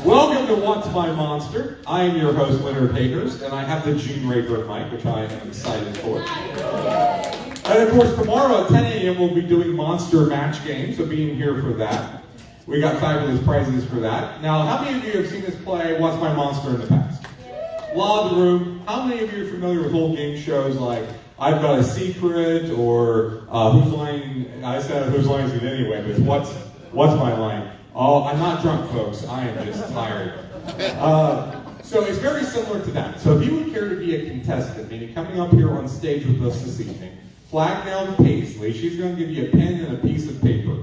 Welcome to What's My Monster. I am your host, Leonard Haters, and I have the Gene Raver mic, which I am excited for. And of course, tomorrow at 10 a.m. we'll be doing Monster Match Game, so be in here for that. We got fabulous prizes for that. Now, how many of you have seen us play What's My Monster in the past? Law of the Room. How many of you are familiar with old game shows like I've Got a Secret, or Whose Line? I said Whose Line Is It Anyway, but What's My Line? Oh, I'm not drunk, folks. I am just tired. So it's very similar to that. So if you would care to be a contestant, meaning coming up here on stage with us this evening, flag down Paisley. She's going to give you a pen and a piece of paper.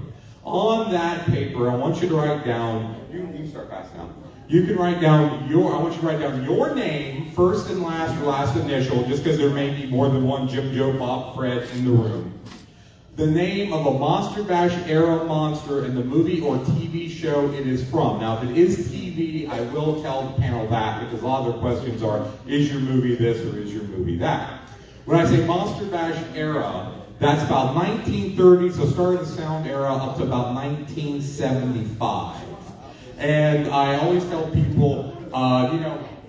On that paper, I want you to write down, you can start passing out. You can write down I want you to write down your name, first and last, or last initial, just because there may be more than one Jim, Joe, Bob, Fred in the room. The name of a Monster Bash era monster in the movie or TV show it is from. Now, if it is TV, I will tell the panel that, because a lot of their questions are, is your movie this or is your movie that? When I say Monster Bash era, that's about 1930, so start of the sound era up to about 1975. And I always tell people,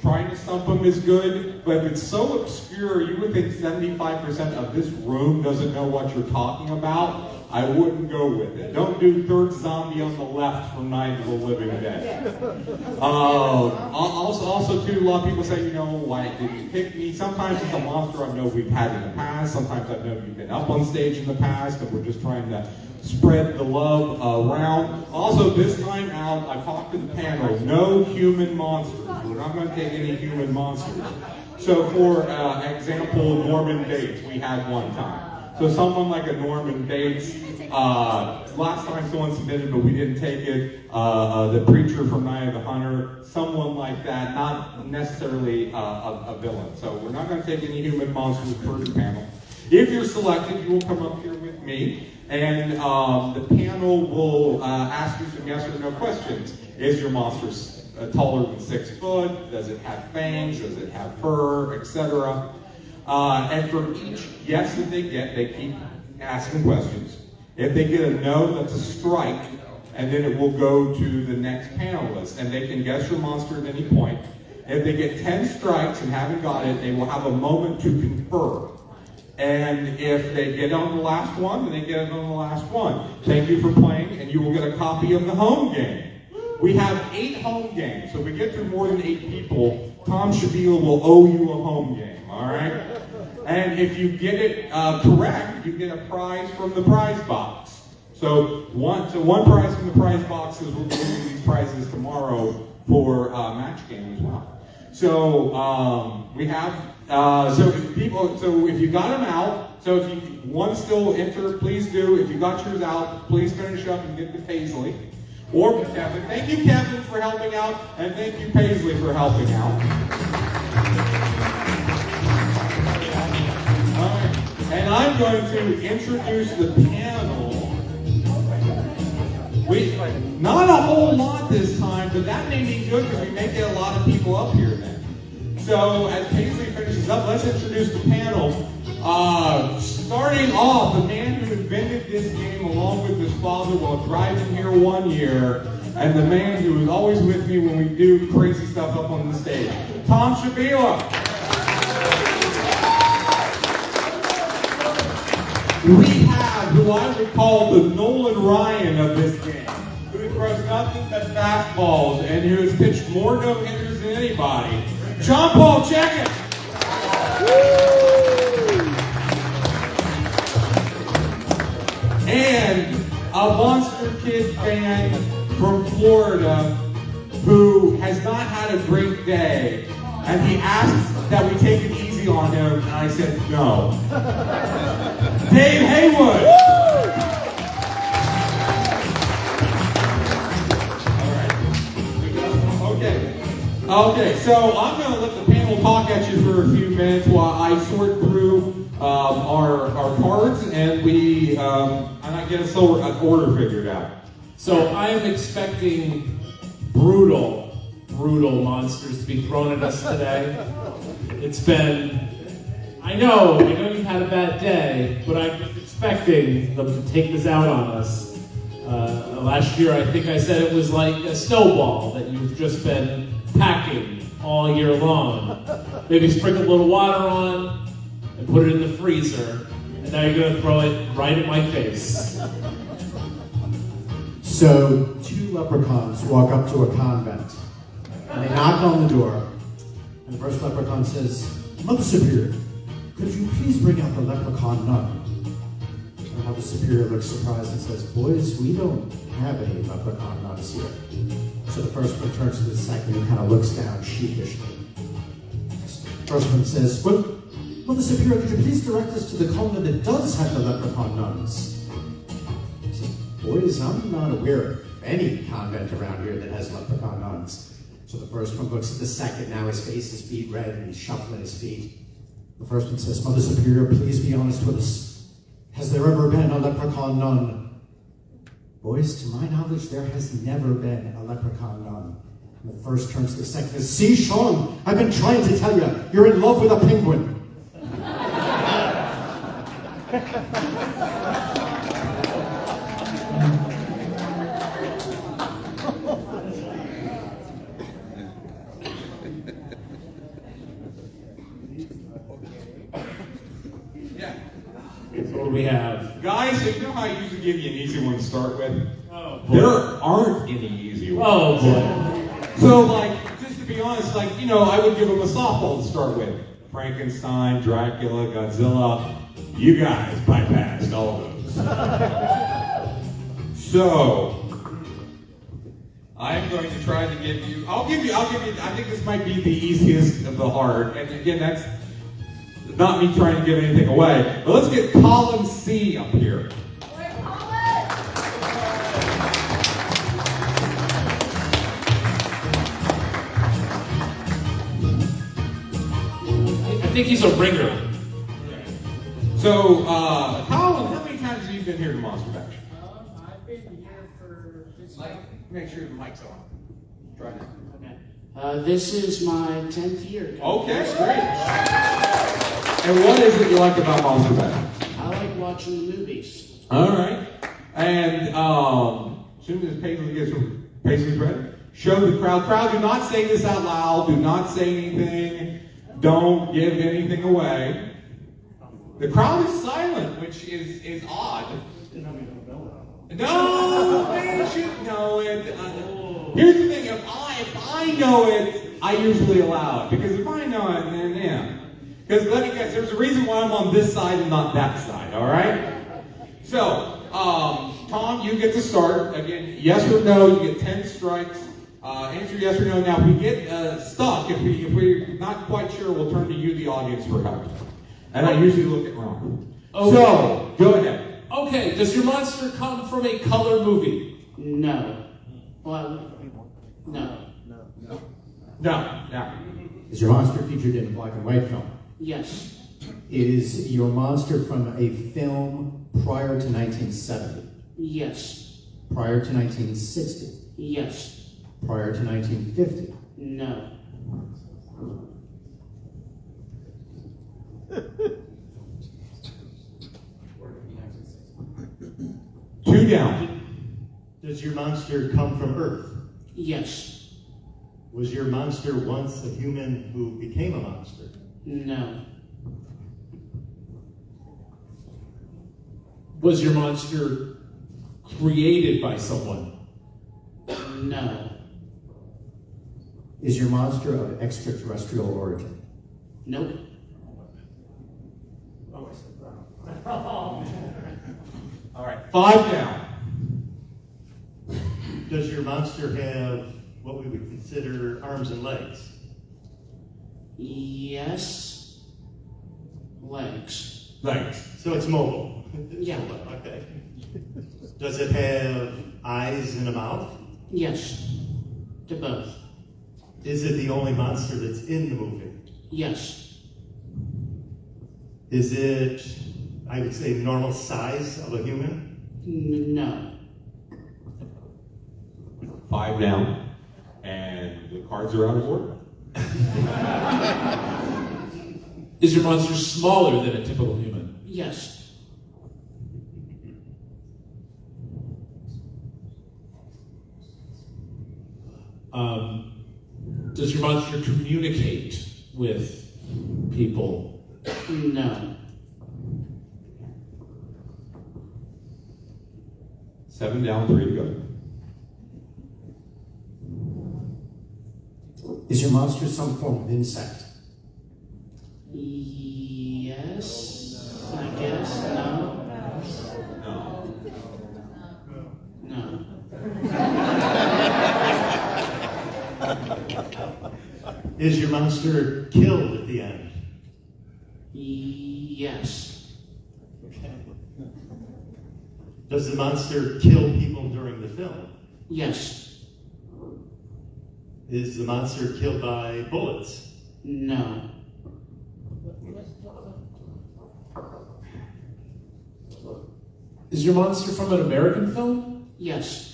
trying to stump them is good, but if it's so obscure, you would think 75% of this room doesn't know what you're talking about, I wouldn't go with it. Don't do Third Zombie on the Left from Night of the Living Dead. Also, too, a lot of people say, why did you pick me? Sometimes it's a monster I know we've had in the past. Sometimes I know you've been up on stage in the past, and we're just trying to spread the love around. Also, this time out, I talked to the panel, no human monsters. We're not going to take any human monsters. So for example, Norman Bates, we had one time. So someone like a Norman Bates, last time someone submitted, but we didn't take it, the preacher from Night of the Hunter, someone like that, not necessarily a villain. So we're not going to take any human monsters for the panel. If you're selected, you will come up here with me, and the panel will ask you some yes or no questions. Is your monster taller than 6 foot? Does it have fangs? Does it have fur? Etc. And for each yes that they get, they keep asking questions. If they get a no, that's a strike, and then it will go to the next panelist, and they can guess your monster at any point. If they get 10 strikes and haven't got it, they will have a moment to confer. And if they get on the last one, then they get on the last one. Thank you for playing, and you will get a copy of the home game. We have 8 home games, so if we get through more than 8 people, Tom Shabila will owe you a home game, all right? And if you get it correct, you get a prize from the prize box. So one prize from the prize box is we're giving these prizes tomorrow for match game as well. So we have so if you got them out, so if you want to still enter, please do. If you got yours out, please finish up and get to Paisley or Kevin. Thank you, Kevin, for helping out, and thank you, Paisley, for helping out. All right. And I'm going to introduce the panel. Not a whole lot this time, but that may be good because we may get a lot of people up here then. So as Paisley finishes up, let's introduce the panel. Starting off, the man who invented this game along with his father while driving here one year, and the man who is always with me when we do crazy stuff up on the stage, Tom Shabila. We have who I would call the Nolan Ryan of this game, who throws nothing but fastballs and who has pitched more no-hitters than anybody. John Paul, check it. And a Monster Kid fan from Florida who has not had a great day, and he asked that we take it easy on him, and I said no. Dave Haywood. All right. Okay, so I'm going to let the panel talk at you for a few minutes while I sort through our cards and I get an order figured out. So I am expecting brutal monsters to be thrown at us today. It's been, I know you've had a bad day, but I'm expecting them to take this out on us. Last year, I think I said it was like a snowball that you've just been packing all year long. Maybe sprinkle a little water on and put it in the freezer, and now you're going to throw it right in my face. So, two leprechauns walk up to a convent, and they knock on the door, and the first leprechaun says, "Mother Superior, could you please bring out the leprechaun nun?" And Mother Superior looks surprised and says, "Boys, we don't have any leprechaun nuns here." So the first one turns to the second and kind of looks down sheepishly. First one says, "Well, Mother Superior, could you please direct us to the convent that does have the leprechaun nuns?" He says, "Boys, I'm not aware of any convent around here that has leprechaun nuns." So the first one looks at the second. Now his face is beet red and he's shuffling his feet. The first one says, "Mother Superior, please be honest with us. Has there ever been a leprechaun nun?" "Boys, to my knowledge, there has never been a leprechaun nun." And the first turns to the second and says, "See, Sean, I've been trying to tell you, you're in love with a penguin." Yeah. So what do we have? Guys, you know how I usually give you an easy one to start with? Oh, boy. There aren't any easy ones. Oh, boy. So, like, just to be honest, like, you know, I would give them a softball to start with. Frankenstein, Dracula, Godzilla. You guys bypassed all of those. So, I'm going to try to give you, I'll give you, I think this might be the easiest of the hard. And again, that's not me trying to give anything away. But let's get Colin C. up here. I think he's a ringer. So, Colin, how many times have you been here to Monster Bash? I've been here for this Make sure the mic's on. Try that. Okay. This is my 10th year. Okay, great. And what is it you like about Monster Bash? I like watching the movies. All right. And as soon as Paisley gets her Paisley's ready, show the crowd. Crowd, do not say this out loud. Do not say anything. Don't give anything away. The crowd is silent, which is odd. No, they should know it. Here's the thing: if I know it, I usually allow it, because if I know it, then yeah. Because let me guess, there's a reason why I'm on this side and not that side. All right. So, Tom, you get to start again. Yes or no? You get 10 strikes. Answer yes or no. Now, if we get stuck, if we're not quite sure, we'll turn to you, the audience, for help. And I usually look at Ron. Okay. So, go ahead. Okay, does your monster come from a color movie? No. Well, no. No. Is your monster featured in a black and white film? Yes. Is your monster from a film prior to 1970? Yes. Prior to 1960? Yes. Prior to 1950? No. Two down. Does your monster come from Earth? Yes. Was your monster once a human who became a monster? No. Was your monster created by someone? No. Is your monster of extraterrestrial origin? Nope. All right. 5 down. Does your monster have what we would consider arms and legs? Yes. Legs. Thanks. So it's mobile? Yeah. Okay. Does it have eyes and a mouth? Yes. To both. Is it the only monster that's in the movie? Yes. Is it, I would say, normal size of a human? No. 5 down. And the cards are out of order. Is your monster smaller than a typical human? Yes. Does your monster communicate with people? No. 7 down, 3 to go. Is your monster some form of insect? Yes. I guess. No. No. No. Is your monster killed at the end? Yes. Does the monster kill people during the film? Yes. Is the monster killed by bullets? No. Is your monster from an American film? Yes.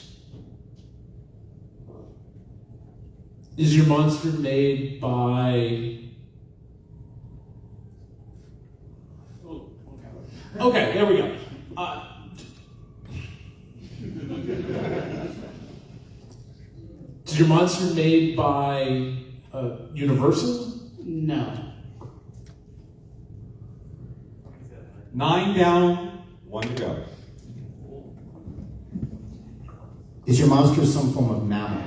Is your monster made by... Okay, there we go. Is your monster made by Universal? No. 9 down, 1 to go. Is your monster some form of mammal?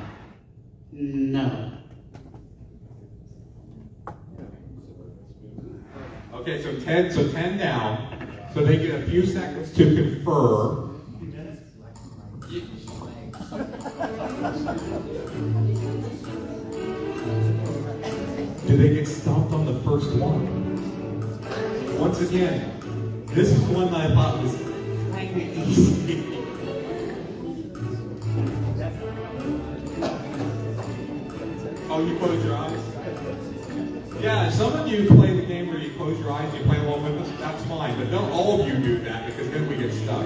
No. Okay, so 10 down. So they get a few seconds to confer. Do they get stomped on the first one? Once again, this is one that I thought was kind of easy. Oh, you close your eyes? Yeah, some of you play the game where you close your eyes and you play along with us. That's fine, but don't all of you do that because then we get stuck.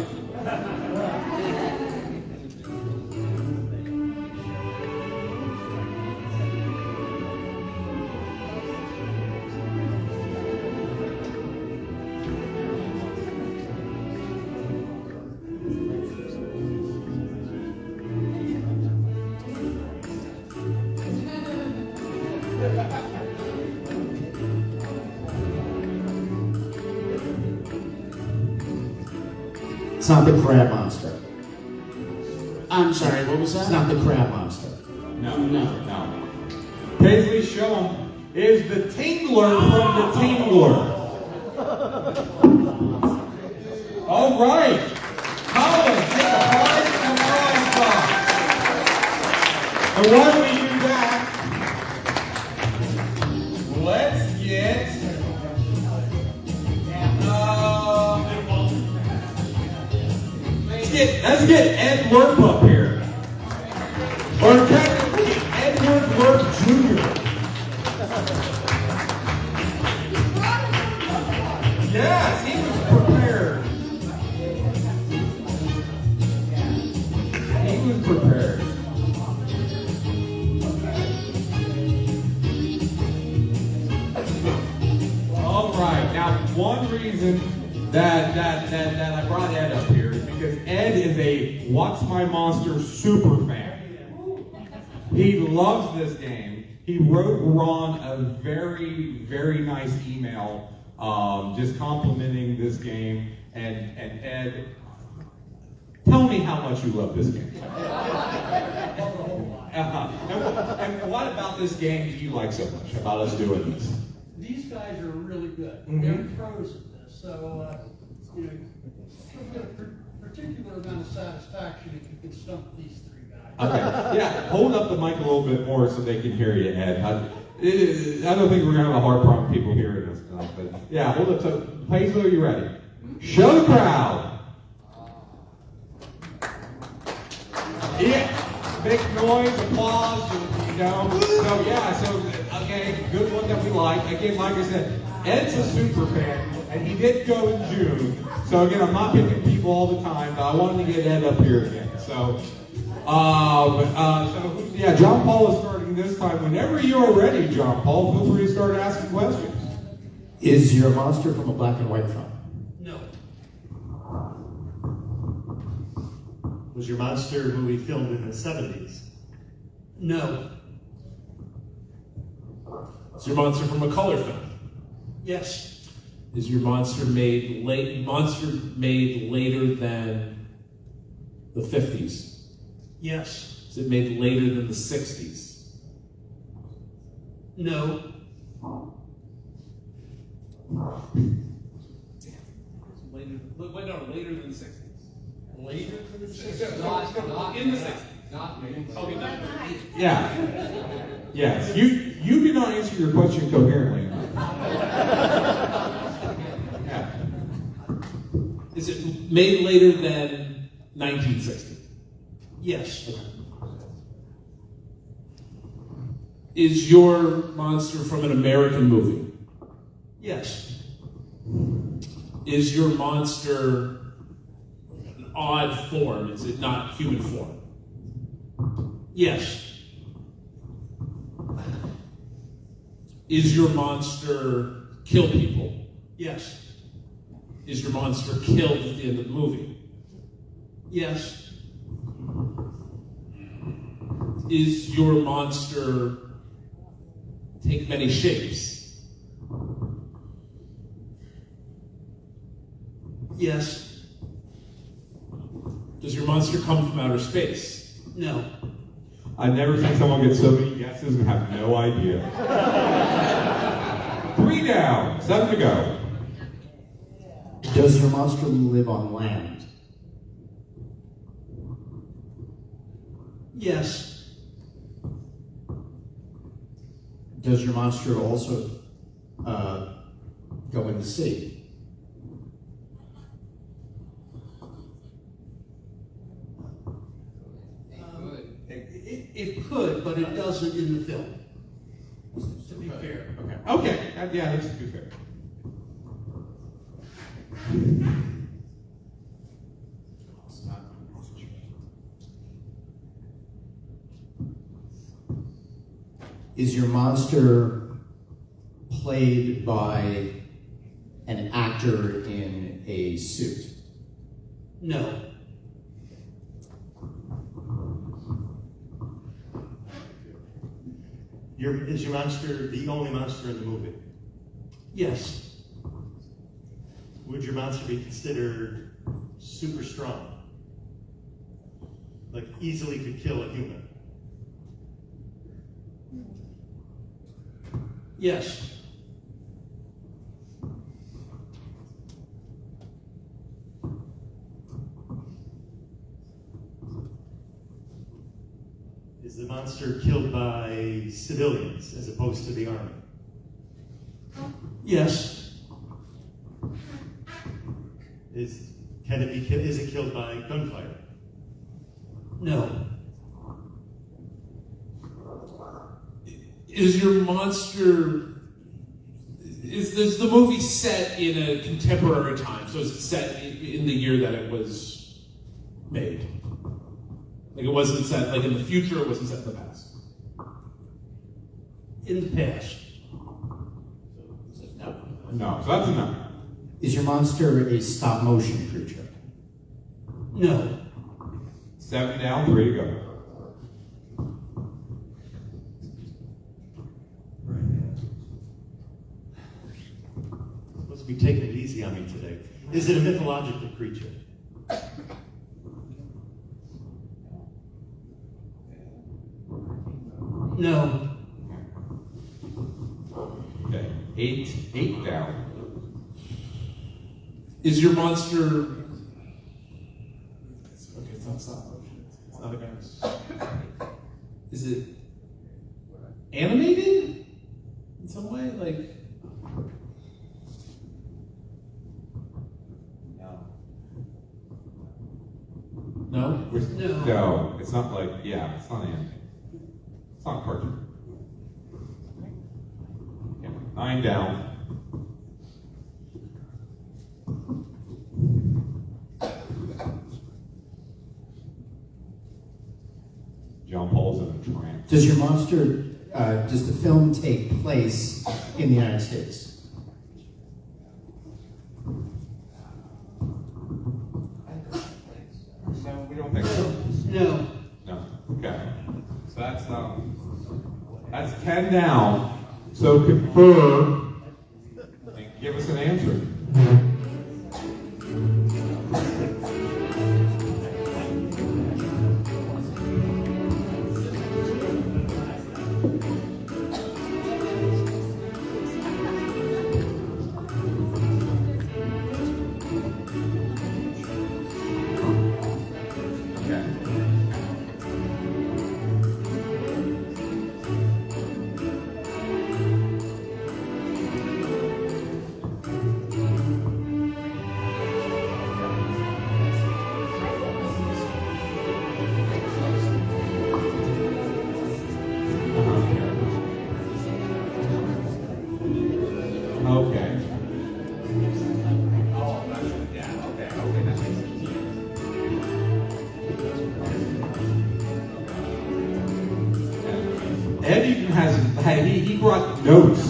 It's not the crab monster. I'm sorry, what was It's that? not the crab monster. No. No. Paisley, show them, is the Tingler from the Tingler. All right. Colin, take a prize from Ross. And while we do that, let's get let's get Ed Lurp up here. Or technically, Edward Lurp Jr. Yes, he was prepared. He was prepared. All right, now one reason that I brought Ed up here is because Ed is a What's My Monster super fan. He loves this game. He wrote Ron a very, very nice email just complimenting this game. And Ed, tell me how much you love this game. And what about this game do you like so much about us doing this? These guys are really good. Mhm. They're pros at this. So, you'll get a particular amount of satisfaction if you can stump these 3 guys. Okay, yeah, hold up the mic a little bit more so they can hear you, Ed. I don't think we're going to have a hard problem with people hearing us tonight, but yeah, hold up. So, Paisley, are you ready? Show the crowd. Yeah, big noise, applause, you know. So yeah, so okay, good one that we like. Again, like I said, Ed's a super fan, and he did go in June. So again, I'm not picking people all the time, but I wanted to get Ed up here again. So, yeah, John Paul is starting this time. Whenever you are ready, John Paul, feel free to start asking questions. Is your monster from a black and white film? No. Was your monster movie filmed in the 70s? No. Is your monster from a color film? Yes. Is your monster made later than the 50s? Yes. Is it made later than the 60s? No. Later than the 60s. Later than the 60s? In the 60s. Okay, no. Yeah. Yes. You did not answer your question coherently. Yeah. Is it made later than 1960? Yes. Is your monster from an American movie? Yes. Is your monster an odd form? Is it not human form? Yes. Is your monster kill people? Yes. Is your monster killed at the end of the movie? Yes. Is your monster take many shapes? Yes. Does your monster come from outer space? No. I've never seen someone get so many guesses and have no idea. 3 down, 7 to go. Does your monster live on land? Yes. Does your monster also go in the sea? It could, but it doesn't in the film. To be fair. Okay, yeah, that's to be fair. Is your monster played by an actor in a suit? No. Is your monster the only monster in the movie? Yes. Would your monster be considered super strong? Like easily could kill a human? Yes. Is the monster killed by civilians as opposed to the army? Yes. Is it killed by gunfire? No. Is your monster... Is the movie set in a contemporary time? So is it set in the year that it was made? Like it wasn't set like in the future, it wasn't set in the past? In the past. No. No, so that's enough. Is your monster a stop motion creature? No. 7 down, 3 to go. Supposed to be taking it easy on me today. Is it a mythological creature? No. Okay, 8 down. Is your monster... Okay, it's not stop motion. It's not a guy. Is it animated in some way? Like... No? No. No, it's not like, yeah, it's not animated. It's not cartoon. Okay, 9 down. John Paul's in a trance. Does your monster, does the film take place in the United States? No, we don't think so. No. No. Okay. So that's 10 down. So confirm and give us an answer. Okay. Oh, that's yeah. Okay. That makes sense. Ed even he brought notes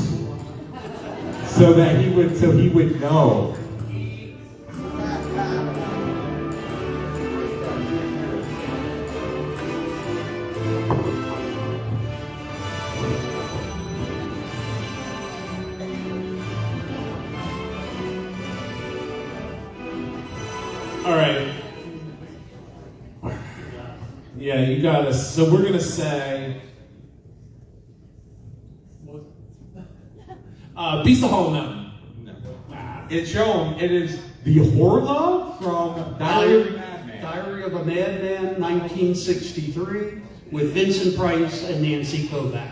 so that he would know. All right. Yeah, you got us. So we're gonna say, Beast of Hollow Mountain. No. It's shown. It is the Horla from Diary of a Madman. Diary of a Madman, 1963, with Vincent Price and Nancy Kovac.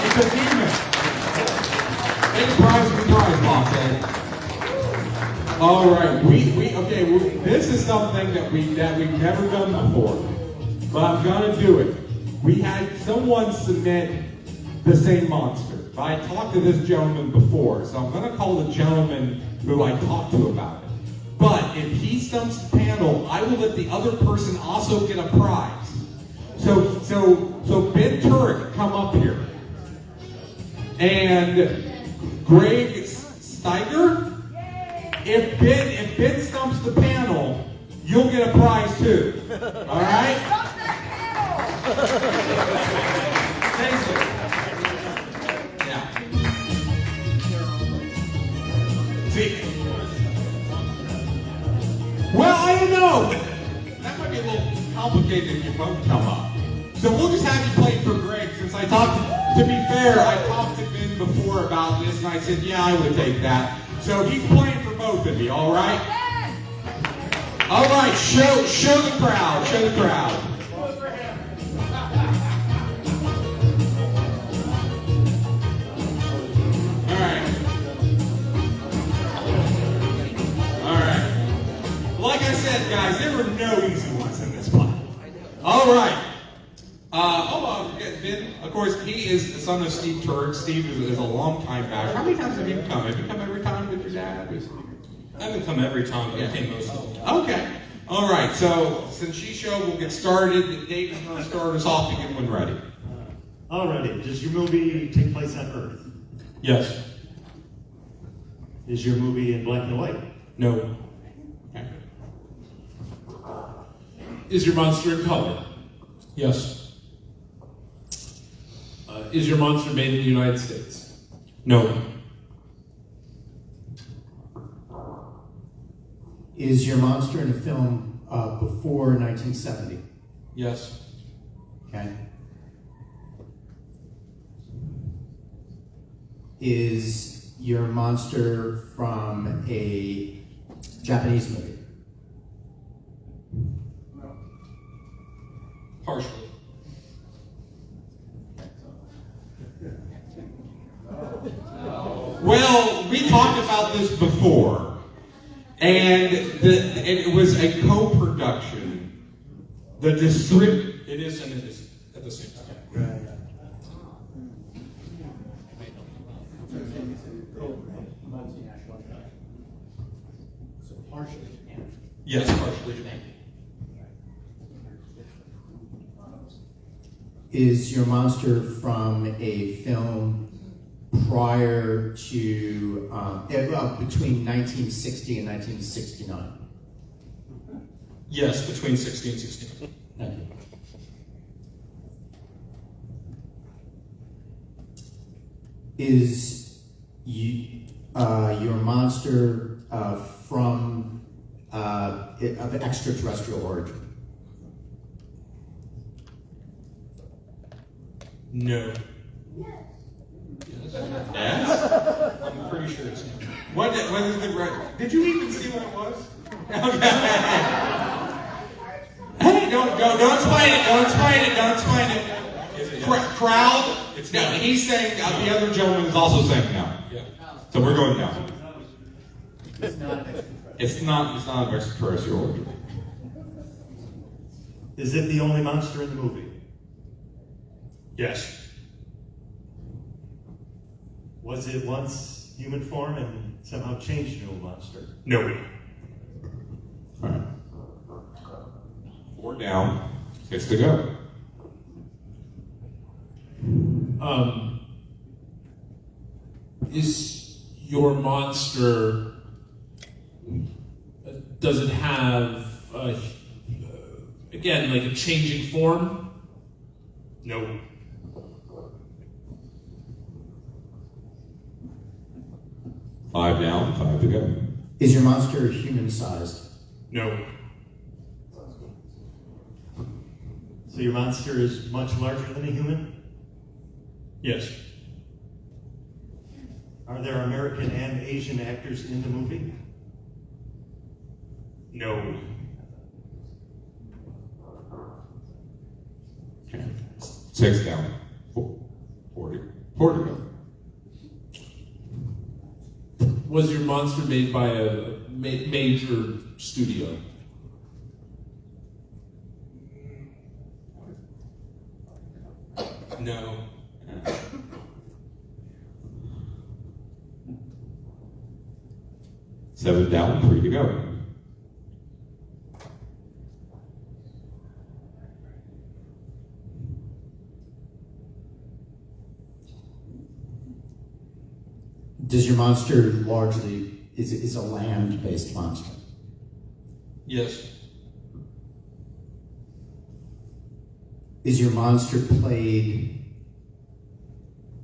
It's a demon. Big prize, boss. Eh? All right, this is something that we've never done before, but I'm gonna do it. We had someone submit the same monster. But I talked to this gentleman before, so I'm gonna call the gentleman who I talked to about it. But if he stumps the panel, I will let the other person also get a prize. So Ben Turek, come up here, and Greg Steiger. If Ben stumps the panel, you'll get a prize too. All right? Seriously. Yeah. See. Well, I don't know. That might be a little complicated if you both come up. So we'll just have you play for Greg, since I talked. To be fair, I talked to Ben before about this, and I said, yeah, I would take that. So he's playing for both of you, all right? All right, show the crowd, show the crowd. All right. Like I said, guys, there were no easy ones in this one. All right. Ben, of course, he is the son of Steve Turk. Steve is a long time back. How many times have you come? Have you come every time with your dad? I haven't come every time, but I came most of the time. Okay. All right. So since she showed, we'll get started. David's going to start us off to get one ready. Alrighty, does your movie take place on Earth? Yes. Is your movie in black and white? No. Okay. Is your monster in color? Yes. Is your monster made in the United States? No. Is your monster in a film before 1970? Yes. Okay. Is your monster from a Japanese movie? Partially. Well, we talked about this before, and it was a co-production. The distrib- It is and it is at the same time. Yes, partially. Is your monster from a film prior to, between 1960 and 1969? Yes, between 60 and 69. Thank you. Is your monster from of extraterrestrial origin? No. Yes? I'm pretty sure it's no. What is the did you even see what it was? Okay. Hey, don't explain it, don't explain it. Is it yes? Crowd? It's no. no. He's saying, the other gentleman is also saying no. Yeah. So we're going no. It's not. It's not an extraterrestrial origin. Is it the only monster in the movie? Yes. Was it once human form and somehow changed into a monster? No. All right. 4 down, 6 to go. Is your monster, does it have, again, like a changing form? No. Five down, 5 to go. Is your monster human-sized? No. So your monster is much larger than a human? Yes. Are there American and Asian actors in the movie? No. Okay. 6 down. 4 to go. Was your monster made by a major studio? No. Seven down, 3 to go. Does your monster largely is a land-based monster? Yes. Is your monster played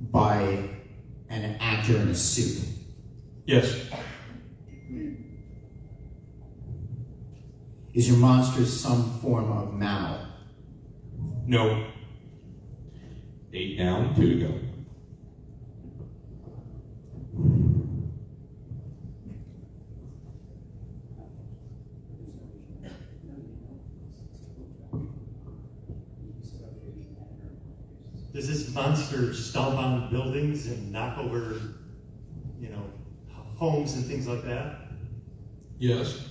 by an actor in a suit? Yes. Is your monster some form of mammal? No. 8 down, 2 to go. Does this monster stomp on buildings and knock over, homes and things like that? Yes.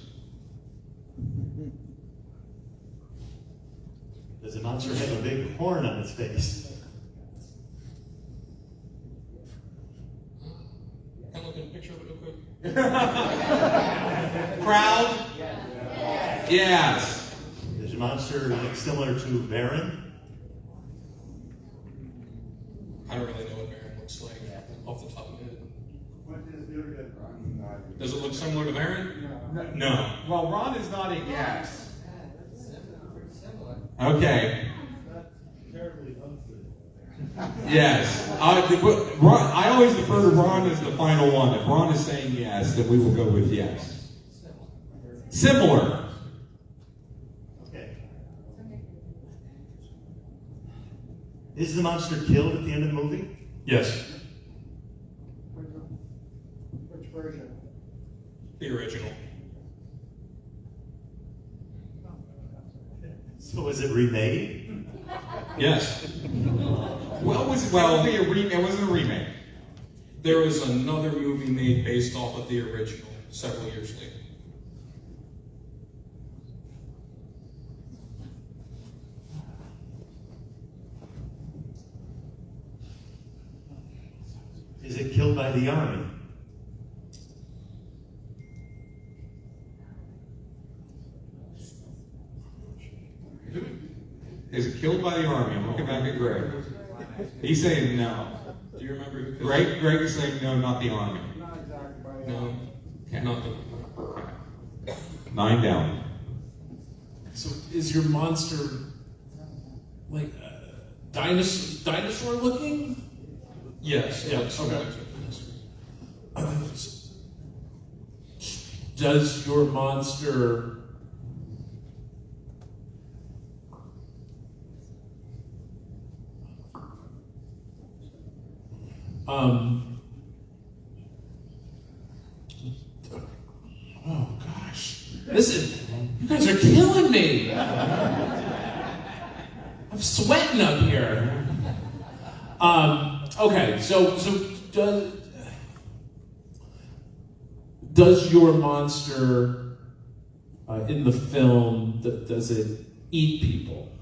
Does the monster have a big horn on its face? Can I look at a picture of it real quick? Crowd? Yes. Does your monster look similar to Baron? I don't really know what Baron looks like off the top of my head. Does it look similar to Baron? No. Well, Ron is not a yes. Okay. Yes. I always defer to Ron as the final one. If Ron is saying yes, then we will go with yes. Similar. Okay. Is the monster killed at the end of the movie? Yes. Which version? The original. So was it remade? Yes. Well, it wasn't a remake. There was another movie made based off of the original several years later. Is it killed by the army? Is it killed by the army? I'm looking back at Greg. He's saying no. Do you remember who? Greg is saying no, not the army. Not exactly by the No. Okay. Not the. 9 down. So is your monster like dinosaur looking? Yes. Yeah, like something okay. like that. Does your monster oh gosh. You guys are killing me. I'm sweating up here. Okay, so does your monster in the film, does it eat people?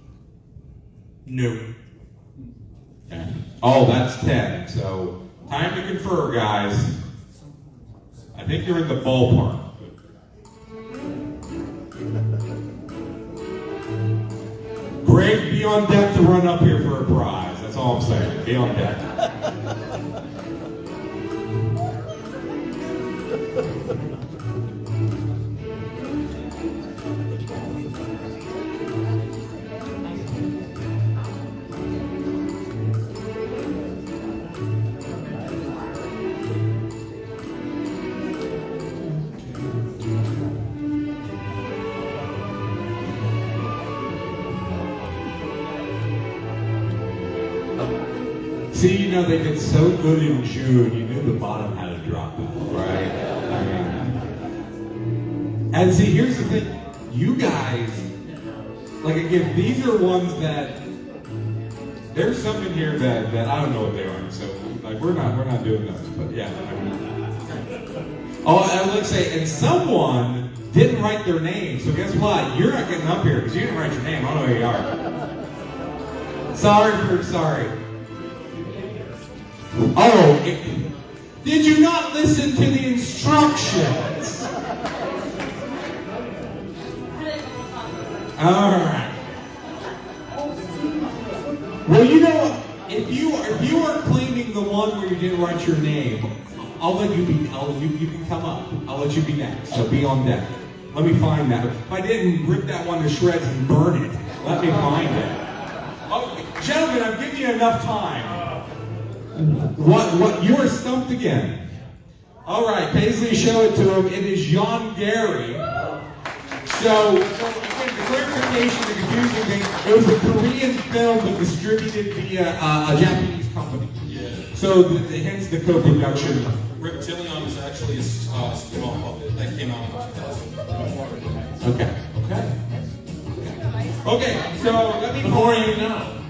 No. Okay. Oh, that's 10. So, time to confer, guys. I think you're in the ballpark. Greg, be on deck to run up here for a prize. That's all I'm saying. Be on deck. See, you know, they did so good in June, you knew the bottom had to drop out, right? I mean, and see, here's the thing. You guys, like again, these are ones that, there's some in here that I don't know what they are, so like we're not doing those, but yeah. I mean, oh, I would say, and someone didn't write their name, so guess what? You're not getting up here because you didn't write your name. I don't know who you are. Sorry. Oh, did you not listen to the instructions? All right. Well, you know what? If you are claiming the one where you didn't write your name, I'll let you be. You can come up. I'll let you be next. So be on deck. Let me find that. If I didn't rip that one to shreds and burn it, let me find it. Oh, gentlemen, I'm giving you enough time. What? You are stumped again. All right, Paisley, show it to him. It is Jan Gary. So again, the clarification, the confusing thing, it was a Korean film but distributed via a Japanese company. Yeah. So hence the co-production. Reptilion is actually a spin-off of it that came out in 2000. Okay, so let me The more you know.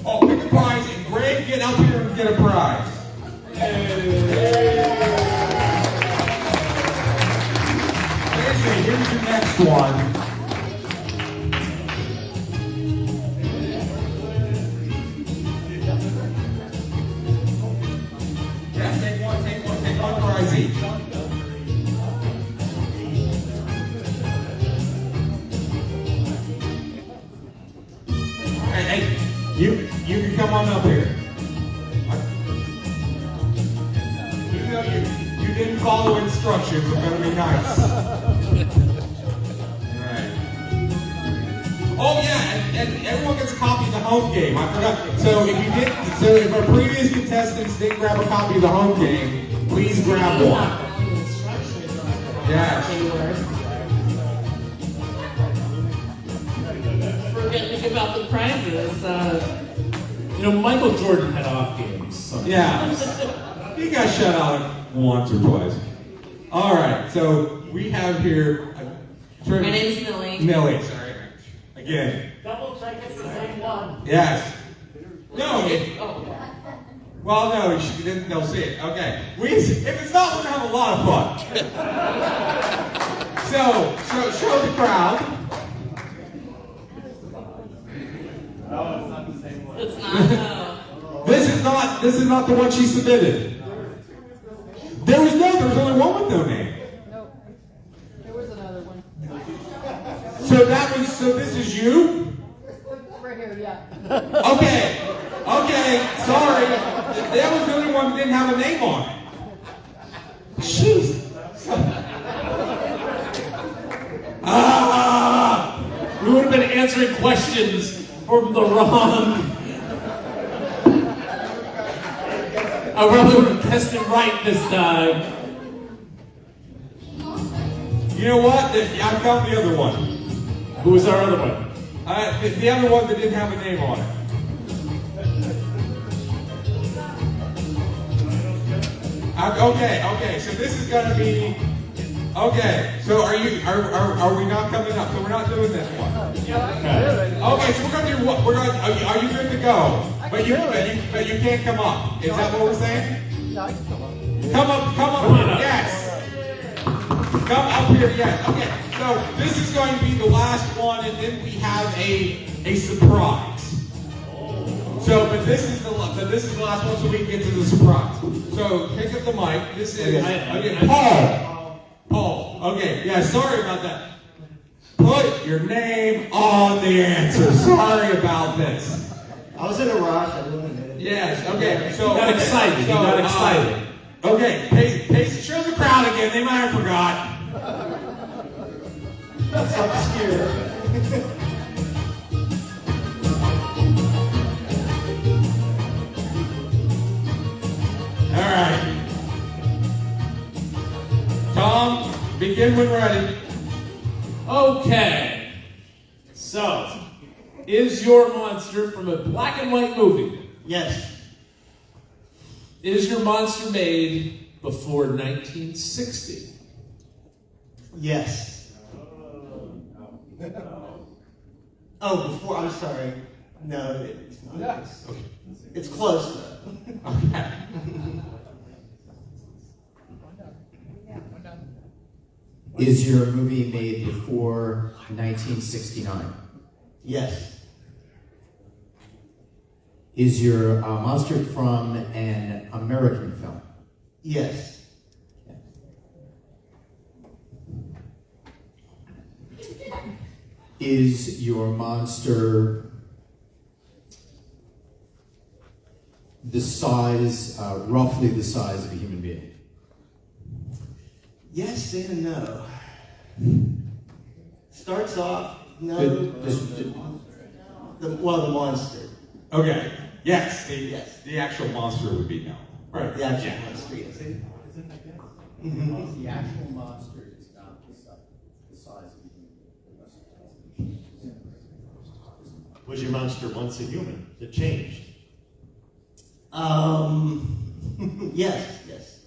Oh, pick a prize, and Greg, get up here and get a prize. Paisley, here's your next one. Yeah, take one prize each. Hey, you can come on up here. You know you didn't follow instructions, so better be nice. Alright. Oh yeah, and everyone gets a copy of the home game. I forgot. So if our previous contestants didn't grab a copy of the home game, please grab one. Yes. Forget to give out the prizes. Michael Jordan had off games. Sometimes. Yeah. He got shut out once or twice. All right, so we have here. My name's Millie. Millie, sorry. Again. Double check it's the same one. Yes. No. Oh. Well, no, they'll see it. Okay. If it's not, we're gonna have a lot of fun. So show the crowd. It's not, no. This is not the one she submitted. There was only one with no name. Nope. There was another one. So this is you? Right here, yeah. Okay, sorry. That was the only one that didn't have a name on it. Jeez. answering questions from the wrong. I probably would have guessed it right this time. You know what? I found the other one. Who was our other one? The other one that didn't have a name on it. Okay. So this is gonna be. Okay. So are we not coming up? So we're not doing this one. Okay. So we're gonna do what? Are you good to go? But you can't come up. Is that what we're saying? Come up. Yes. Come up here, yes. Okay, so this is going to be the last one, and then we have a surprise. So, but this is the last one, so we can get to the surprise. So, pick up the mic. This is Paul. Okay, yeah. Sorry about that. Put your name on the answer. Sorry about this. I was in a rush. I didn't admit it. Yes. Okay. So You got excited. You got excited. Okay. Show the crowd again. They might have forgot. That's obscure. All right. Tom, begin when ready. Okay. So, is your monster from a black and white movie? Yes. Is your monster made before 1960? Yes. Oh, before, I'm sorry. No, it's not. Yes. Okay. It's close, though. Okay. Is your movie made before 1969? Yes. Is your monster from an American film? Yes. Is your monster the size, roughly the size of a human being? Yes and no. Starts off, no. The monster. Okay. Yes. Yes. The actual monster would be no. Right. The actual Yeah. monster, yes. The actual monster is not the size of a human. Was your monster once a human that changed? Yes.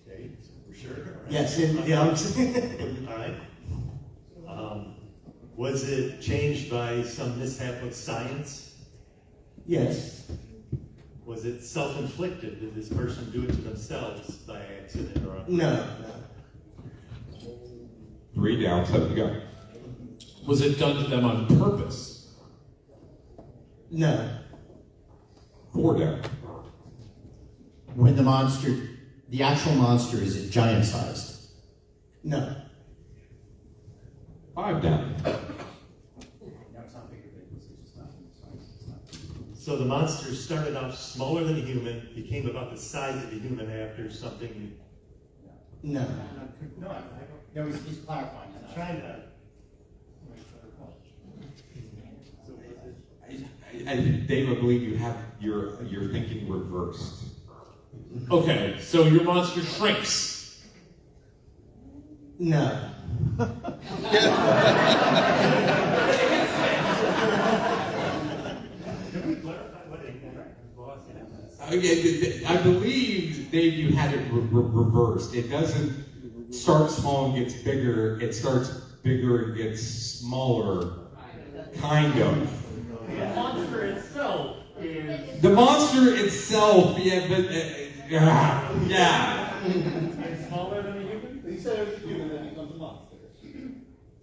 Okay, for sure. Yes, yeah. All right. Was it changed by some mishap with science? Yes. Was it self-inflicted? Did this person do it to themselves by accident or? No. 3 down, 7 to go. Was it done to them on purpose? No. 4 down. When the actual monster, is it giant sized? No. 5 down. So the monster started off smaller than a human, became about the size of a human after something. No. No, he's clarifying. Trying to. Dave, I believe you have your thinking reversed. Okay, so your monster shrinks. No. Can we clarify what it I believe, Dave, you had it reversed. It doesn't start small and gets bigger. It starts bigger and gets smaller. Kind of. The monster itself is... The monster itself, yeah, but... yeah. It's smaller than a human? He said it was a human, then it becomes a monster.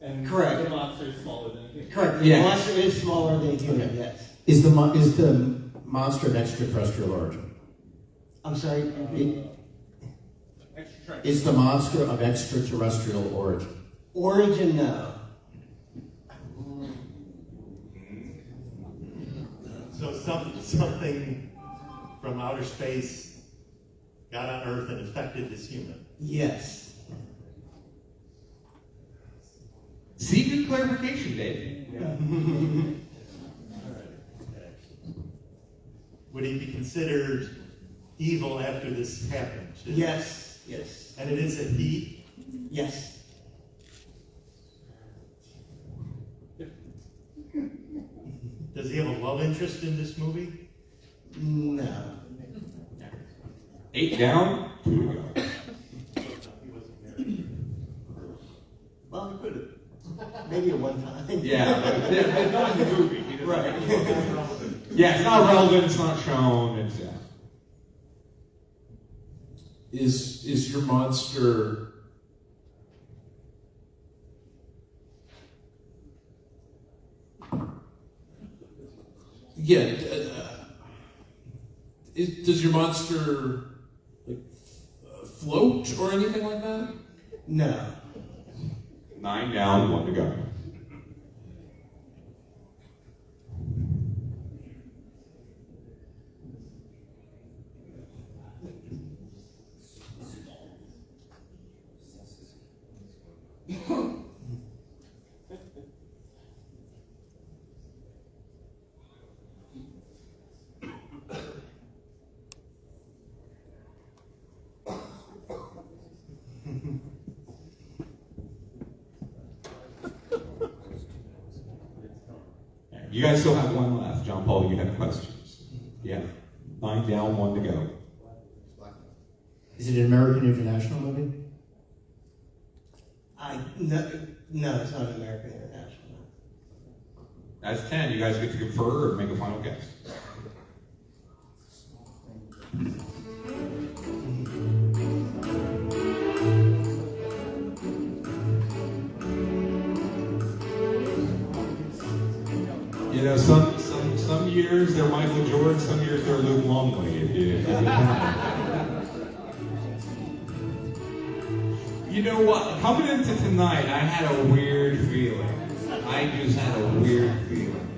And Correct. the monster is smaller than a human. Correct. The Yeah. monster is smaller than human, yes. Is the monster of extraterrestrial origin? I'm sorry? Is the monster of extraterrestrial origin? Origin, no. So something from outer space got on Earth and affected this human. Yes. See, good clarification, Dave. Would he be considered evil after this happened? Yes, yes, And it is a he? yes. Does he have a love interest in this movie? No. 8 down, 2 to go. Well, he could have. Maybe at one time. Yeah, but not in the movie. He doesn't Right. have a love interest. Yeah, it's not relevant, it's not shown, it's, yeah. Is your monster does your monster like float or anything like that? No. 9 down, 1 to go. You guys still have 1 left. John Paul, you have questions? Yeah. 9 down, 1 to go. Is it an American International movie? No, it's not an American International. That's 10. You guys get to confer or make a final guess. You know, some years they're Michael Jordan, some years they're Luke Longley. You know what? Coming into tonight, I had a weird feeling. I just had a weird feeling.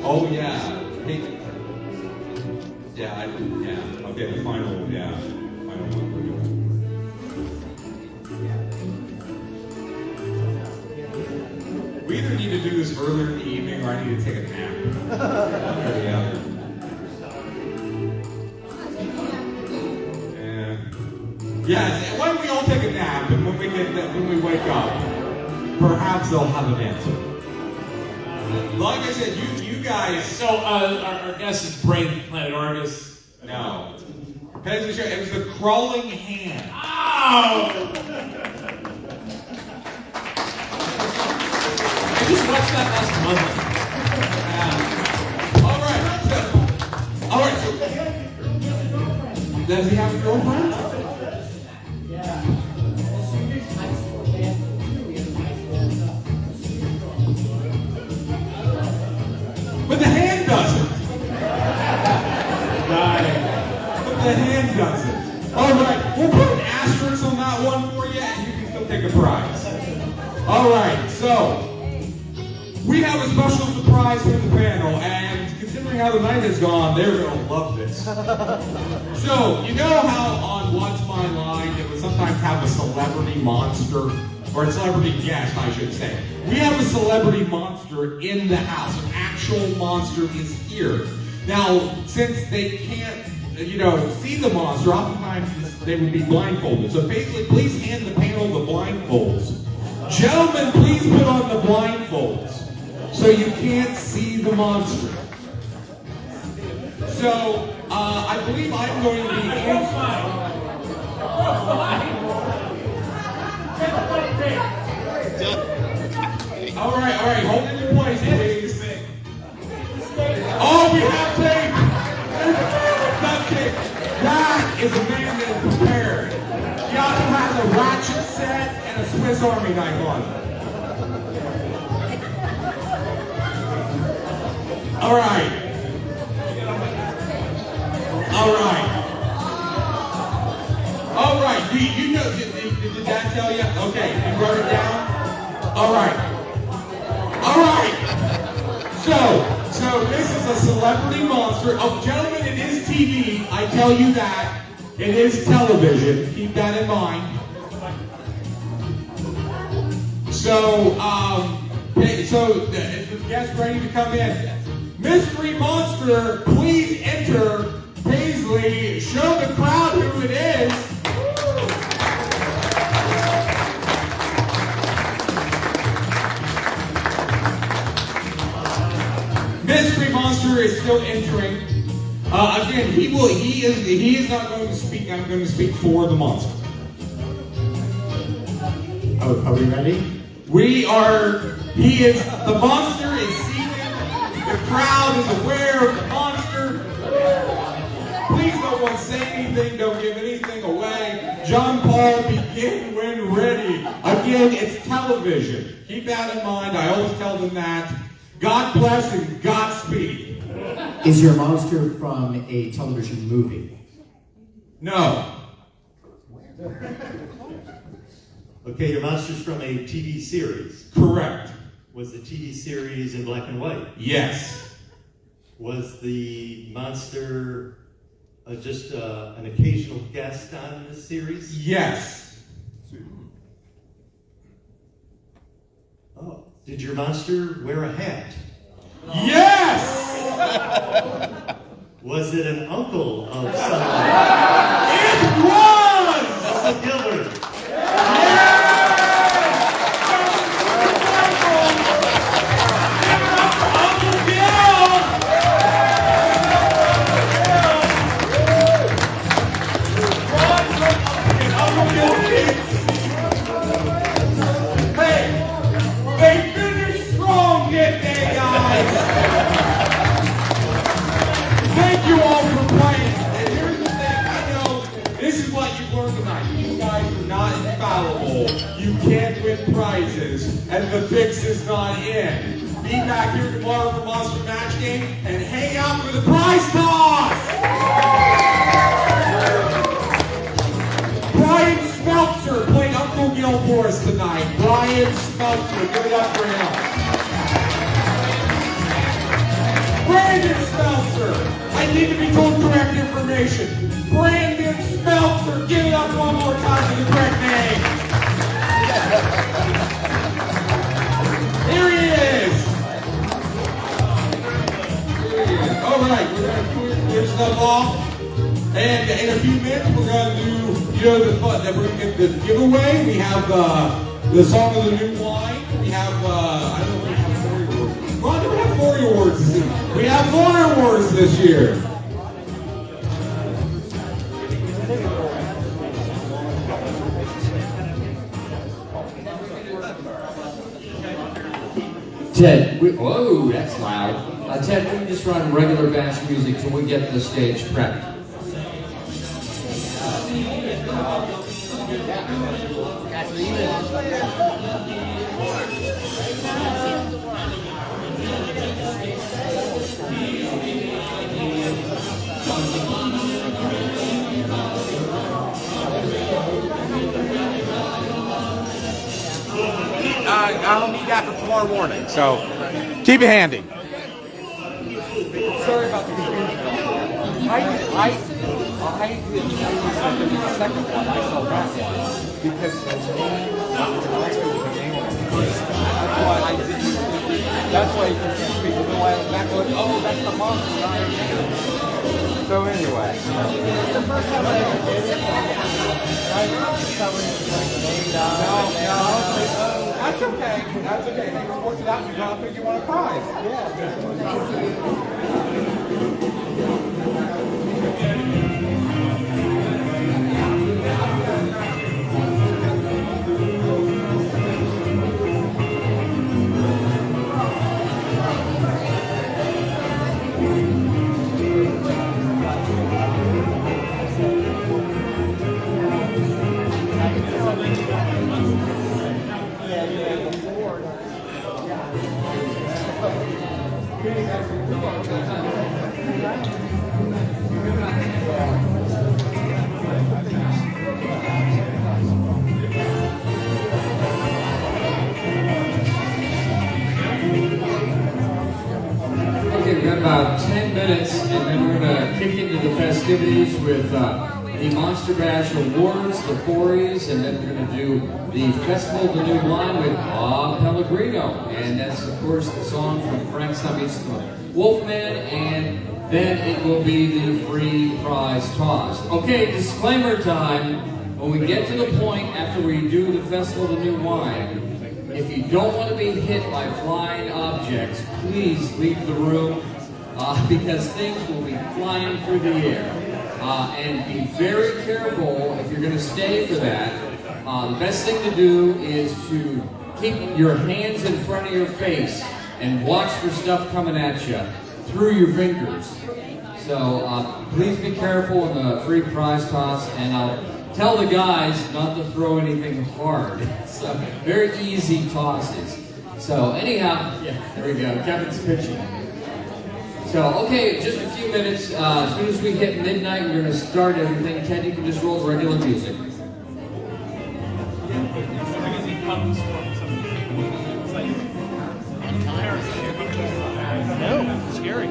Oh yeah. Hey. Yeah, yeah. Okay, the final, yeah. Final one we're doing. We either need to do this earlier in the evening or I need to take a nap. One or the other. Yeah, why don't we all take a nap, and when we wake up, perhaps they'll have an answer. Like I said, you guys. So our guess is Brain Planet Argus. No. It was the crawling hand. Ow! I just watched that last month. All right. So, does he have a girlfriend? But the hand doesn't. But the hand doesn't. All right, we'll put an asterisk on that one for you, and you can still take a prize. All right, so we have a special surprise for the panel, and considering how the night has gone, they're going to love this. So, you know how on What's My Line, it would sometimes have a celebrity monster? Or a celebrity guest, I should say. We have a celebrity monster in the house. An actual monster is here. Now, since they can't, see the monster, oftentimes they would be blindfolded. So basically, please hand the panel the blindfolds. Gentlemen, please put on the blindfolds so you can't see the monster. So, I believe I'm going to be answering. All right, hold it in place, please. Oh, we have tape! Duct tape. That is a man that is prepared. He also has a ratchet set and a Swiss Army knife on it. All right. You know, did Dad tell you? Okay, you wrote it down? All right. So, So this is a celebrity monster. Oh, gentlemen, it is TV. I tell you that. It is television. Keep that in mind. So, is the guest ready to come in? Mystery Monster, please enter Paisley. Show the crowd who it is. Mystery Monster is still entering. Again, he is not going to speak. I'm going to speak for the monster. Oh, are we ready? The monster is seated. The crowd is aware of the monster. Please no one say anything, don't give anything away. John Paul, begin when ready. Again, it's television. Keep that in mind. I always tell them that. God bless and Godspeed. Is your monster from a television movie? No. Okay, your monster's from a TV series. Correct. Was the TV series in black and white? Yes. Was the monster just an occasional guest on the series? Yes. Oh, did your monster wear a hat? Yes! Was it an uncle of someone? It was! Uncle Gilbert. Thank you all for playing. And here's the thing, I know this is what you've learned tonight. You guys are not infallible. You can't win prizes, and the fix is not in. Be back here tomorrow for Monster Match Game and hang out for the prize toss! Brian Smeltzer played Uncle Gil for us tonight. Brian Smeltzer, give it up for him. Brandon Smeltzer. I need to be told correct information. Brandon Smeltzer. Give it up one more time for the correct name. Here he is. All right, we're going to clear stuff off. And in a few minutes, we're going to do, the fun. We're going to get the giveaway. We have the song of the new wine. We have, I don't know if we have Forry Awards. Well, do we have Forry Awards this year? We have Forry Awards this year. Ted, whoa, that's loud. Ted, we can just run regular bash music till we get the stage prepped. I'll need that for tomorrow morning, so keep it handy. Sorry about the confusion. I did the second one. I saw that one because that's why I didn't. That's why you can speak. So I went back going, oh, that's the monster. So anyway, it's the first time I ever did it. No, that's okay. That's okay. They worked it out and you got to you want a prize. Okay, about 10 minutes, and then we're going to kick into the festivities with the Monster Bash Awards, the Forrys, and then we're going to do the Festival of the New Wine with Bob Pellegrino. And that's, of course, the song from Frank Meets the Wolfman, and then it will be the free prize toss. Okay, disclaimer time. When we get to the point after we do the Festival of the New Wine, if you don't want to be hit by flying objects, please leave the room because things will be flying through the air. And be very careful if you're going to stay for that. The best thing to do is to keep your hands in front of your face and watch for stuff coming at you through your fingers. So please be careful in the free prize toss, and I'll tell the guys not to throw anything hard. So very easy tosses. So anyhow, yeah, there we go. Kevin's pitching. So okay, just a few minutes. As soon as we hit midnight, we're going to start everything. Ted, you can just roll regular music. No, scary.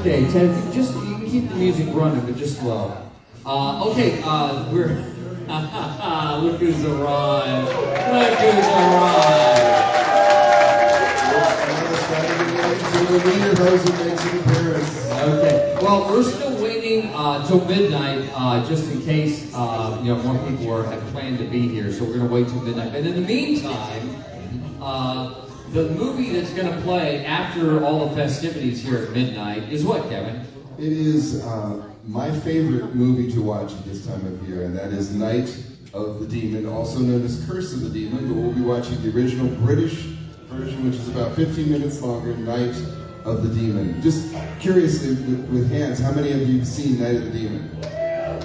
Okay, Ted, you can keep the music running, but just slow. We're look who's arrived. Look who's arrived. Okay. Well, we're still waiting till midnight, just in case more people have planned to be here. So we're going to wait till midnight. And in the meantime, The movie that's going to play after all the festivities here at midnight is what, Kevin? It is my favorite movie to watch at this time of year, and that is Night of the Demon, also known as Curse of the Demon, but we'll be watching the original British version, which is about 15 minutes longer, Night of the Demon. Just curiously, with hands, how many of you have seen Night of the Demon?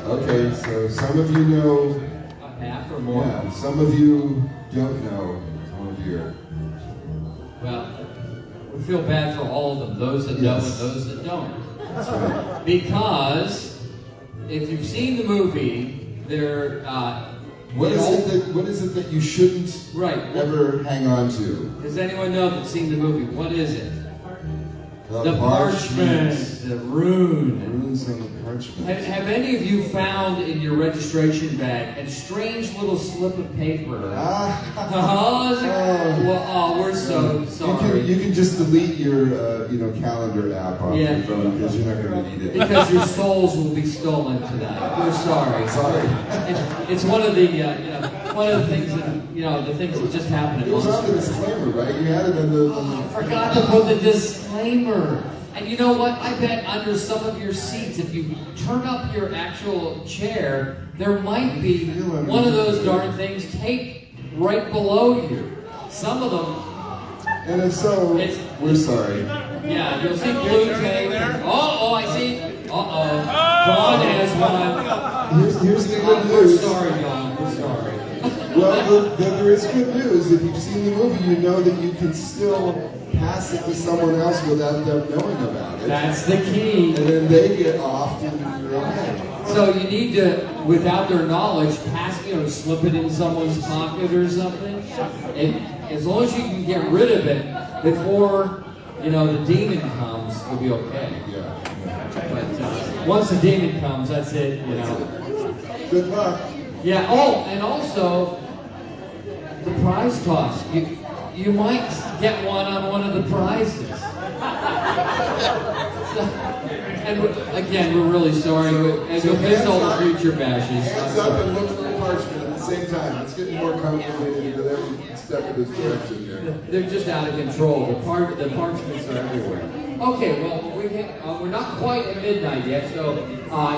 Okay, so some of you know. Half or more? Yeah, some of you don't know. Oh dear. Well, we feel bad for all of them, those that know and those that don't. That's right. Because if you've seen the movie, there. What is it that you shouldn't ever hang on to? Does anyone know that's seen the movie? What is it? The parchment, the rune. Runes on the parchment. Have any of you found in your registration bag a strange little slip of paper? We're so sorry. You can just delete your calendar app off your phone because you're not going to need it. Because your souls will be stolen tonight. We're sorry. Sorry. It's one of the things that the things that just happened. It was on the disclaimer, right? You had it on the. I forgot to put the disclaimer. And you know what? I bet under some of your seats, if you turn up your actual chair, there might be one of those darn things taped right below you. Some of them. And if so, we're sorry. Yeah, you'll see blue tape. I see. Dawn has one. Here's the good news. We're sorry, Dawn. We're sorry. Well, there is good news. If you've seen the movie, you know that you can still pass it to someone else without them knowing about it. That's the key. And then they get off and you're okay. So you need to, without their knowledge, slip it in someone's pocket or something. And as long as you can get rid of it before, the demon comes, you'll be okay. Yeah. But once the demon comes, that's it, Good luck. Yeah, and also, the prize toss. You might get one on one of the prizes. And again, we're really sorry. And you'll miss all the future bashes. Hands up and look for the parchment at the same time. It's getting more complicated with every step of this direction here. They're just out of control. The parchments are everywhere. Okay, well, we're not quite at midnight yet, so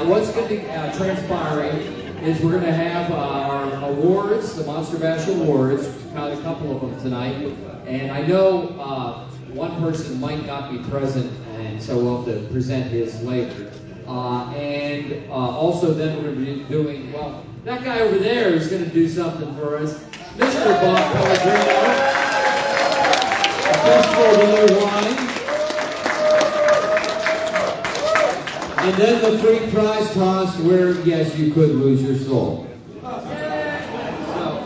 what's going to be transpiring is we're going to have our awards, the Monster Bash Awards. We've got a couple of them tonight. And I know one person might not be present, and so we'll have to present his later. And also then we're going to be doing, that guy over there is going to do something for us. Mr. Bob Pellegrino. First for the new wine. And then the free prize toss where, yes, you could lose your soul.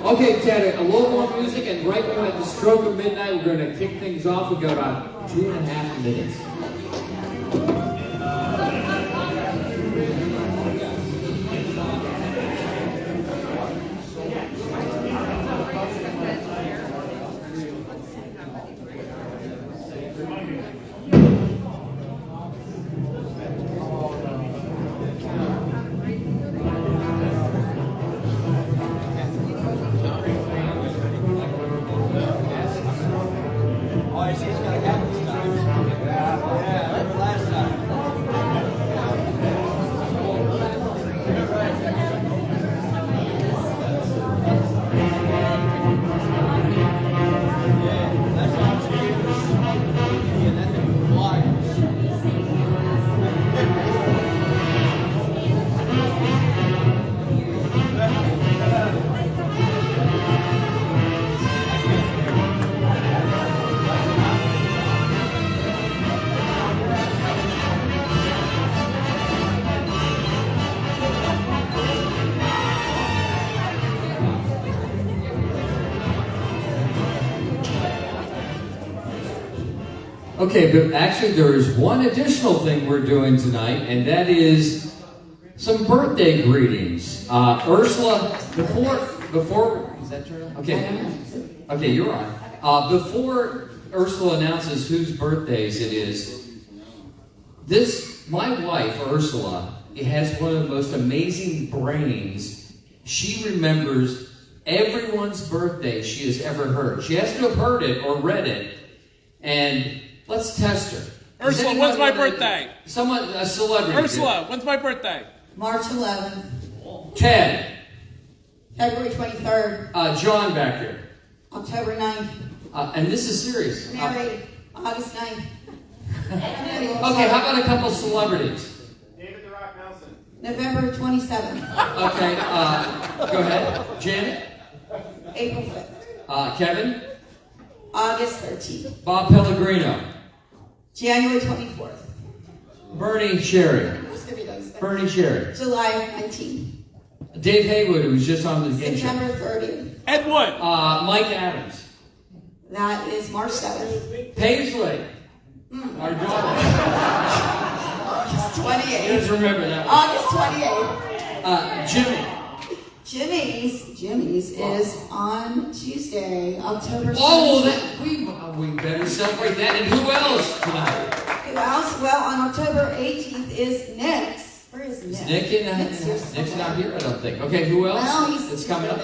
Okay, Chad, a little more music, and right when at the stroke of midnight, we're going to kick things off. We've got about 2.5 minutes. Okay, but actually there is one additional thing we're doing tonight, and that is some birthday greetings. Ursula, before, is that true? Okay, you're on. Before Ursula announces whose birthdays it is, my wife, Ursula, has one of the most amazing brains. She remembers everyone's birthday she has ever heard. She has to have heard it or read it. And let's test her. Ursula, when's my birthday? Someone, a celebrity. Ursula, when's my birthday? March 11th. Ted. February 23rd. John back here. October 9th. And this is serious. Mary, August 9th. Okay, how about a couple celebrities? David The Rock Nelson. November 27th. Okay, go ahead. Janet? April 5th. Kevin? August 13th. Bob Pellegrino? January 24th. Bernie Sherry? Bernie Sherry? July 19th. Dave Haywood, who was just on the game show. September 30th. Ed Wood. Mike Adams. That is March 7th. Paisley. Our daughter. August 28th. Just remember that one. August 28th. Jimmy. Jimmy's is on Tuesday, October 17th. Oh, we better celebrate that. And who else tonight? Who else? Well, on October 18th is Nick's. Where is Nick? Is Nick in? Nick's not here, I don't think. Okay, who else? Well, he's It's coming up.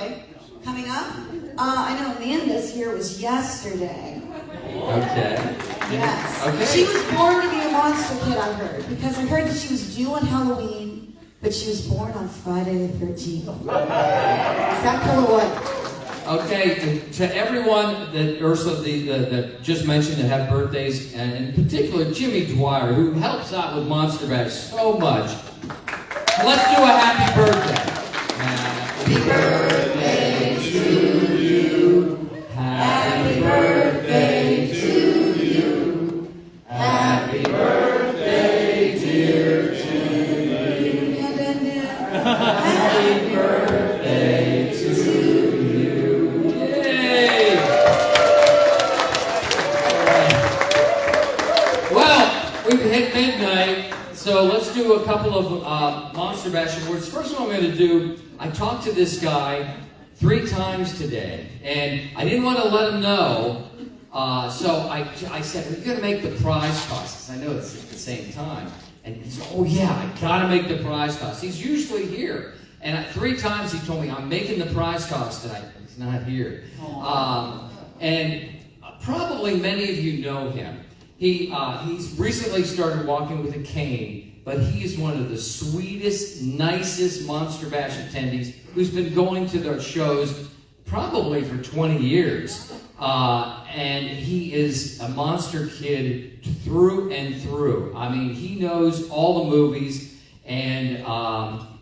Coming up? I know Amanda's here was yesterday. Okay. Yes. Okay. She was born to be a monster kid, I heard. Because I heard that she was due on Halloween, but she was born on Friday the 13th. Is that cool or what? Okay, to everyone that Ursula that just mentioned that have birthdays, and in particular Jimmy Dwyer, who helps out with Monster Bash so much, let's do a happy birthday. Happy birthday to you. Happy birthday to you. Happy birthday, dear Jimmy. Happy birthday to you. Yay! Well, we've hit midnight, so let's do a couple of Monster Bash awards. First one I'm going to do, I talked to this guy 3 times today, and I didn't want to let him know, so I said, we're going to make the prize toss, because I know it's at the same time. And he said, oh yeah, I got to make the prize toss. He's usually here. And 3 times he told me, I'm making the prize toss tonight. He's not here. And probably many of you know him. He's recently started walking with a cane, but he is one of the sweetest, nicest Monster Bash attendees who's been going to their shows probably for 20 years. And he is a monster kid through and through. I mean, he knows all the movies, and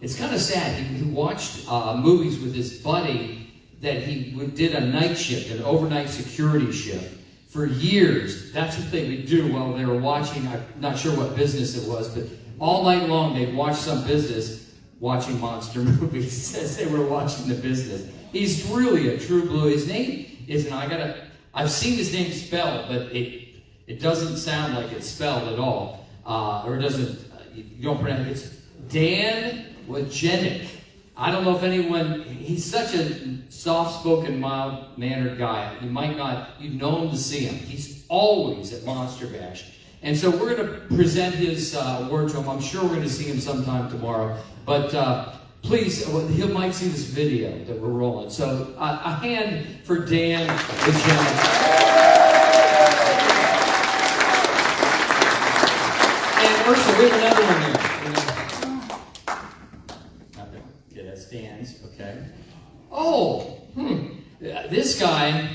it's kind of sad. He watched movies with his buddy that he did a night shift, an overnight security shift. For years, that's what they would do while they were watching. I'm not sure what business it was, but all night long they'd watch some business watching monster movies as they were watching the business. He's really a true blue. His name is, and I've seen his name spelled, but it doesn't sound like it's spelled at all. Or it doesn't, you don't pronounce it. It's Dan Wojcicki. I don't know if anyone, he's such a soft-spoken, mild-mannered guy. You might not, you'd know him to see him. He's always at Monster Bash. And so we're going to present his award to him. I'm sure we're going to see him sometime tomorrow. But please, he might see this video that we're rolling. So a hand for Dan Wojcicki. And Ursula, we have another one here. Stands, okay. Oh, this guy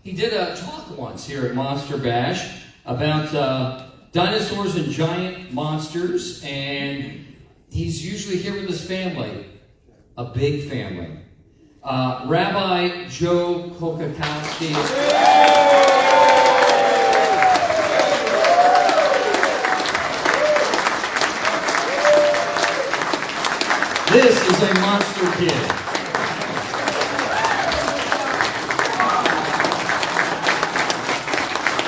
he did a talk once here at Monster Bash about dinosaurs and giant monsters, and he's usually here with his family, a big family. Rabbi Joe Kokakowski. This is a monster kid.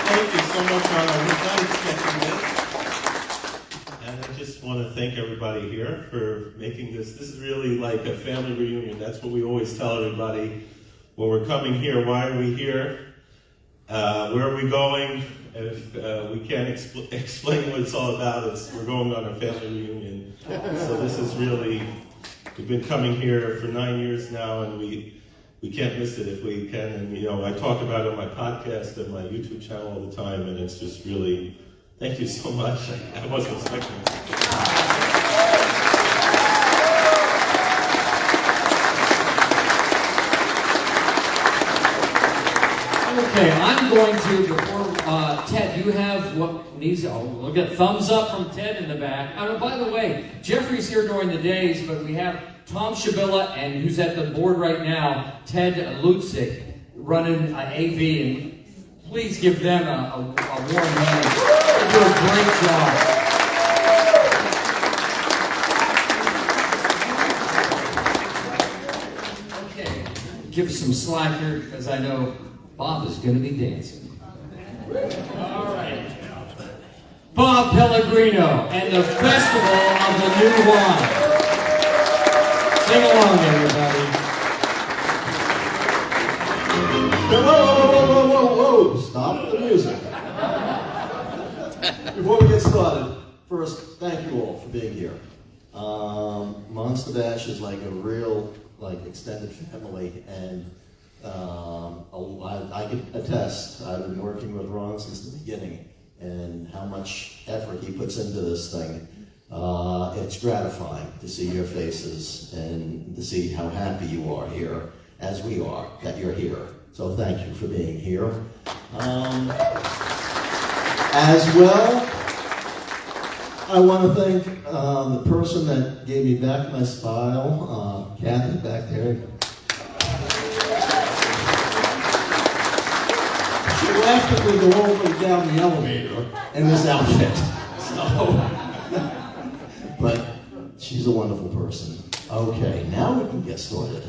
Thank you so much, Ron. I was not expecting this. And I just want to thank everybody here for making this. This is really like a family reunion. That's what we always tell everybody when we're coming here. Why are we here? Where are we going? If we can't explain what it's all about, we're going on a family reunion. So this is really we've been coming here for 9 years now, and we can't miss it if we can. And I talk about it on my podcast and my YouTube channel all the time, and it's just really, thank you so much. I wasn't expecting it. Okay, I'm going to, before, Ted, you have what needs, we'll get thumbs up from Ted in the back. By the way, Jeffrey's here during the days, but we have Tom Shabilla, and who's at the board right now, Ted Lutzik, running AV, and please give them a warm hand. They do a great job. Okay, give us some slack here, because I know Bob is going to be dancing. All right. Bob Pellegrino and the Festival of the New Wine. Sing along, everybody. Whoa. Stop the music. Before we get started, first, thank you all for being here. Monster Bash is like a real, extended family, and I can attest, I've been working with Ron since the beginning, and how much effort he puts into this thing. It's gratifying to see your faces and to see how happy you are here, as we are, that you're here. So thank you for being here. As well, I want to thank the person that gave me back my smile, Kathy back there. She laughed at me the whole way down the elevator in this outfit. But she's a wonderful person. Okay, now we can get started.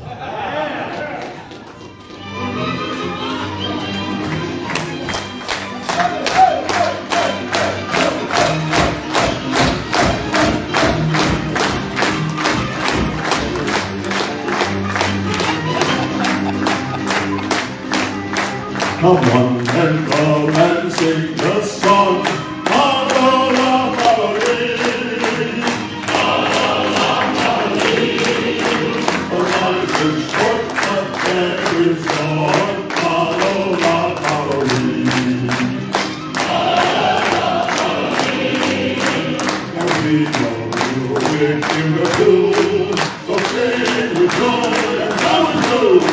Come on and come and sing the song. Follow la Forry. Follow la Forry. For life is short, but there is more. Follow la Forry. Follow la Forry. And we know we're in the tune. So sing with joy and how it goes.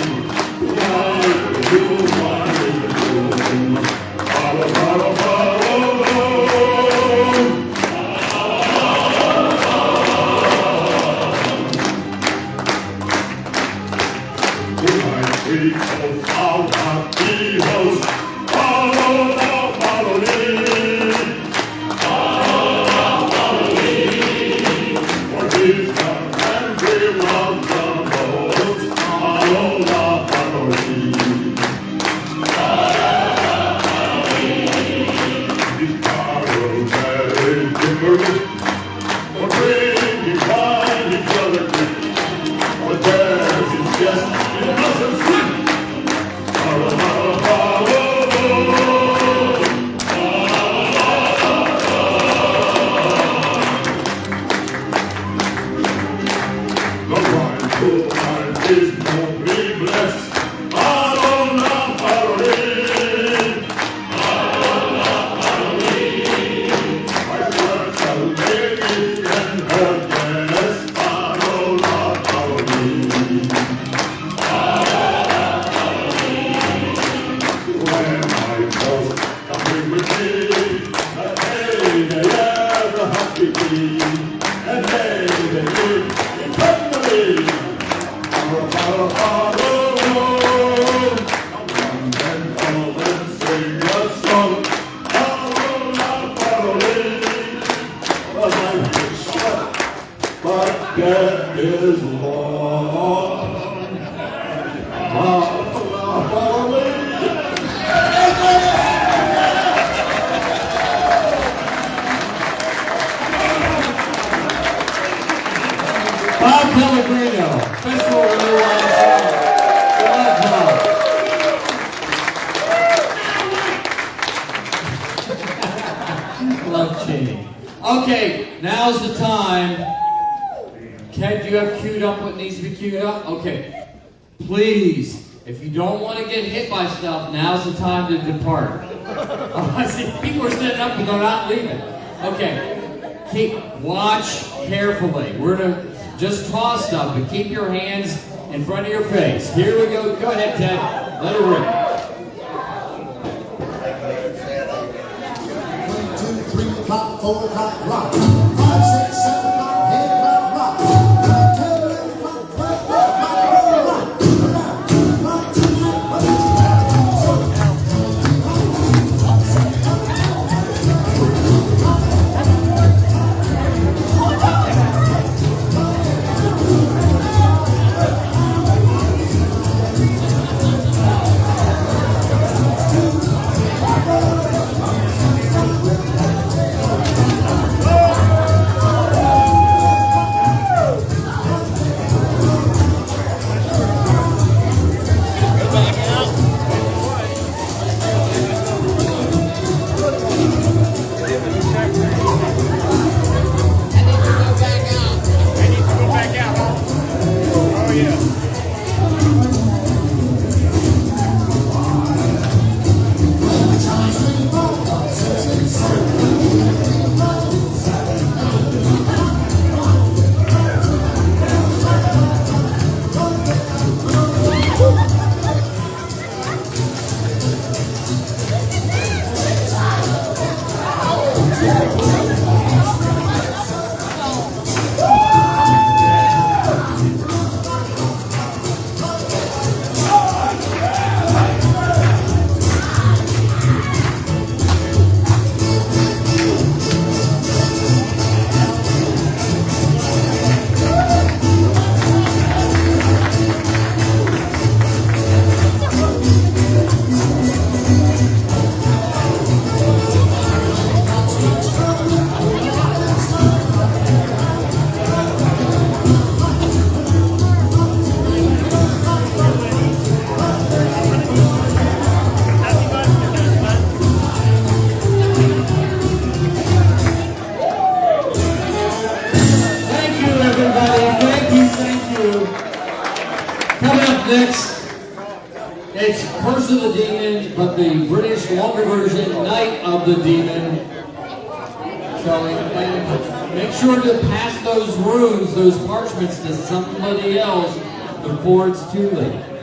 Bob Pellegrino, Festival of the New Wine. Love Cheney. Okay, now's the time. Ken, do you have queued up what needs to be queued up? Okay. Please, if you don't want to get hit by stuff, now's the time to depart. I see people are standing up and they're not leaving. Okay. Watch carefully. We're going to just toss stuff, but keep your hands in front of your face. Here we go. Go ahead, Ted. Let it rip. 1, 2, 3 o'clock, 4 o'clock, rock. 5, 6, 7 o'clock, 8 o'clock, rock. 9, 10, 11 o'clock, 12 o'clock, rock. Rock tonight, Next, it's Curse of the Demon, but the British longer version, Night of the Demon. So and make sure to pass those runes, those parchments to somebody else before it's too late.